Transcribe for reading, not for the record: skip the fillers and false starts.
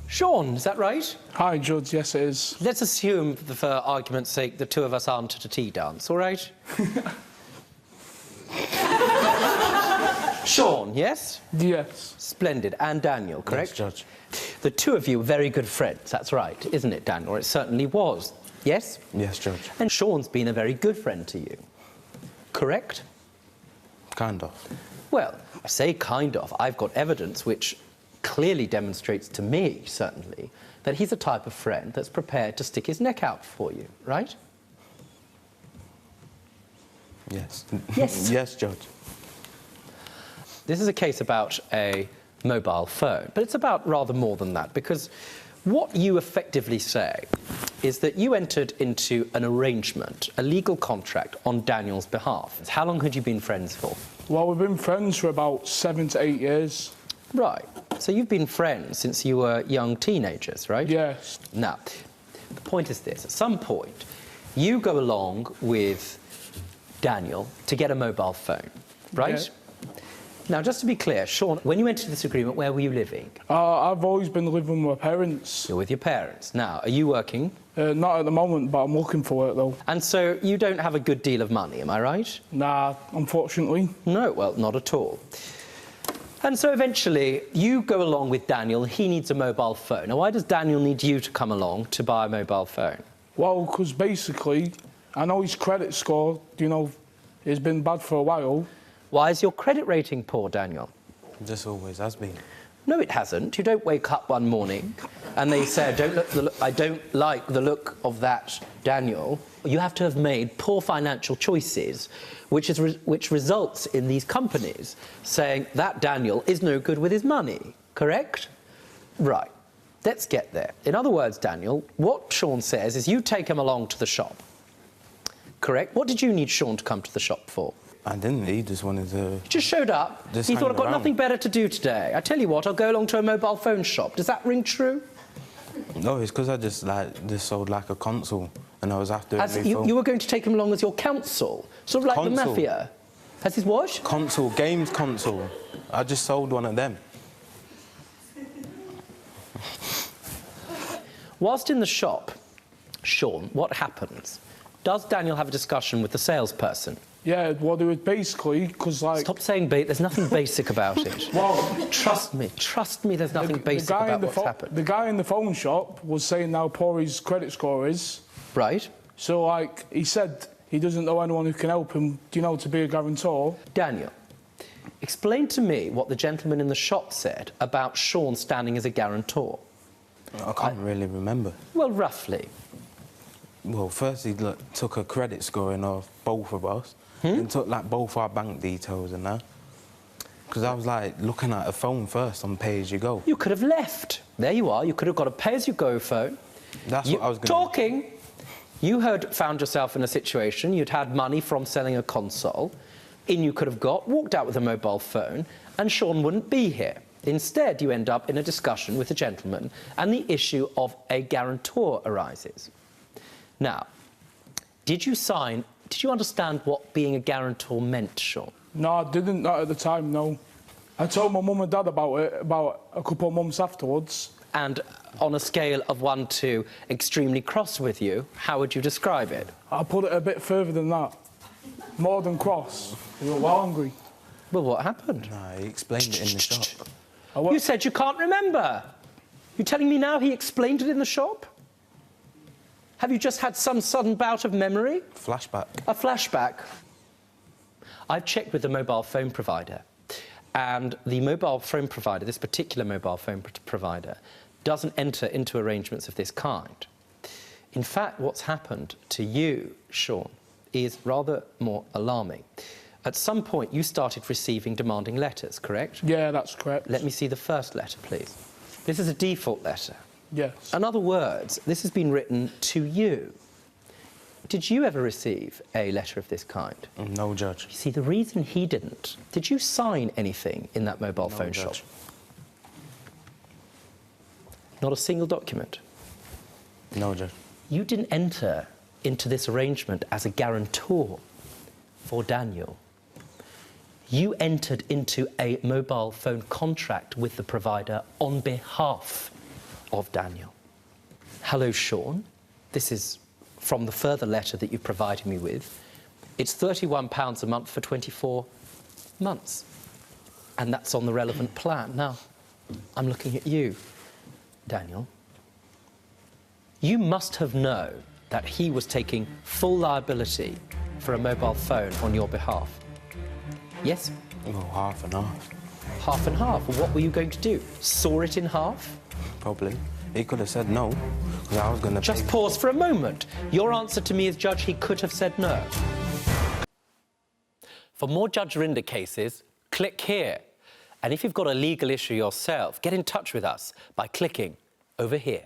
Sean, is that right? Hi, Judge. Yes, it is. Let's assume, for argument's sake, the two of us aren't at a tea dance, all right? Sean, yes? Yes. Splendid. And Daniel, correct? Yes, Judge. The two of you are very good friends, that's right, isn't it, Daniel? Or it certainly was. Yes? Yes, Judge. And Sean's been a very good friend to you, correct? Kind of. Well, I say kind of. I've got evidence which clearly demonstrates to me, certainly, that he's a type of friend that's prepared to stick his neck out for you, right? Yes. Yes. Yes, Judge. This is a case about a mobile phone, but it's about rather more than that, because what you effectively say is that you entered into an arrangement, a legal contract, on Daniel's behalf. How long had you been friends for? Well, we've been friends for about 7 to 8 years. Right. So you've been friends since you were young teenagers, right? Yes. Now, the point is this. At some point, you go along with Daniel to get a mobile phone, right? Yeah. Now, just to be clear, Sean, when you entered this agreement, where were you living? I've always been living with my parents. You're with your parents. Now, are you working? Not at the moment, but I'm looking for work, though. And so you don't have a good deal of money, am I right? Nah, unfortunately. No, well, not at all. And so eventually, you go along with Daniel. He needs a mobile phone. Now, why does Daniel need you to come along to buy a mobile phone? Well, because basically, I know his credit score, you know, has been bad for a while. Why is your credit rating poor, Daniel? This always has been. No, it hasn't. You don't wake up one morning and they say, I don't like the look of that Daniel. You have to have made poor financial choices, which results in these companies saying that Daniel is no good with his money, correct? Right. Let's get there. In other words, Daniel, what Sean says is you take him along to the shop, correct? What did you need Sean to come to the shop for? I didn't. He just wanted to... He just showed up. Just He thought, hang I've got around. nothing better to do today. I tell you what, I'll go along to a mobile phone shop. Does that ring true? No, it's because I just sold like a console and I was after a new phone. You were going to take him along as your counsel, sort of like the Console. mafia. As his what? Console, games console. I just sold one of them. Whilst in the shop, Sean, what happens? Does Daniel have a discussion with the salesperson? Yeah, well, it was basically, because, like... Stop saying there's nothing basic about it. Well, trust me, there's nothing basic about what's happened. The guy in the phone shop was saying how poor his credit score is. Right. So, like, he said he doesn't know anyone who can help him, you know, to be a guarantor. Daniel, explain to me what the gentleman in the shop said about Sean standing as a guarantor. I can't really remember. Well, roughly. Well, first he took a credit scoring of both of us and took like both our bank details and that. Because I was like looking at a phone first on pay-as-you-go. You could have left. There you are. You could have got a pay-as-you-go phone. That's what I was going to... Talking. You had found yourself in a situation. You'd had money from selling a console. In you could have walked out with a mobile phone, and Sean wouldn't be here. Instead, you end up in a discussion with a gentleman, and the issue of a guarantor arises. Now, did you understand what being a guarantor meant, Sean? No, I didn't, not at the time, no. I told my mum and dad about it about a couple of months afterwards. And on a scale of 1 to extremely cross with you, how would you describe it? I put it a bit further than that. More than cross. We were well angry. Well, what happened? Nah, he explained it in the shop. You said you can't remember. You're telling me now he explained it in the shop? Have you just had some sudden bout of memory? Flashback. A flashback? I've checked with the mobile phone provider, and the mobile phone provider, this particular mobile phone provider, doesn't enter into arrangements of this kind. In fact, what's happened to you, Sean, is rather more alarming. At some point, you started receiving demanding letters, correct? Yeah, that's correct. Let me see the first letter, please. This is a default letter. Yes. In other words, this has been written to you. Did you ever receive a letter of this kind? No, Judge. You see, the reason he didn't... Did you sign anything in that mobile phone Judge. shop? Not a single document? No, Judge. You didn't enter into this arrangement as a guarantor for Daniel. You entered into a mobile phone contract with the provider on behalf of Daniel. Hello, Sean. This is from the further letter that you provided me with. It's £31 a month for 24 months. And that's on the relevant plan. Now, I'm looking at you, Daniel. You must have known that he was taking full liability for a mobile phone on your behalf. Yes? Well, half and half, Half and half. What were you going to do? Saw it in half? probably. He could have said no, because I was going to Just pause for a moment. Your answer to me is, Judge, he could have said no. For more Judge Rinder cases, click here. And if you've got a legal issue yourself, get in touch with us by clicking over here.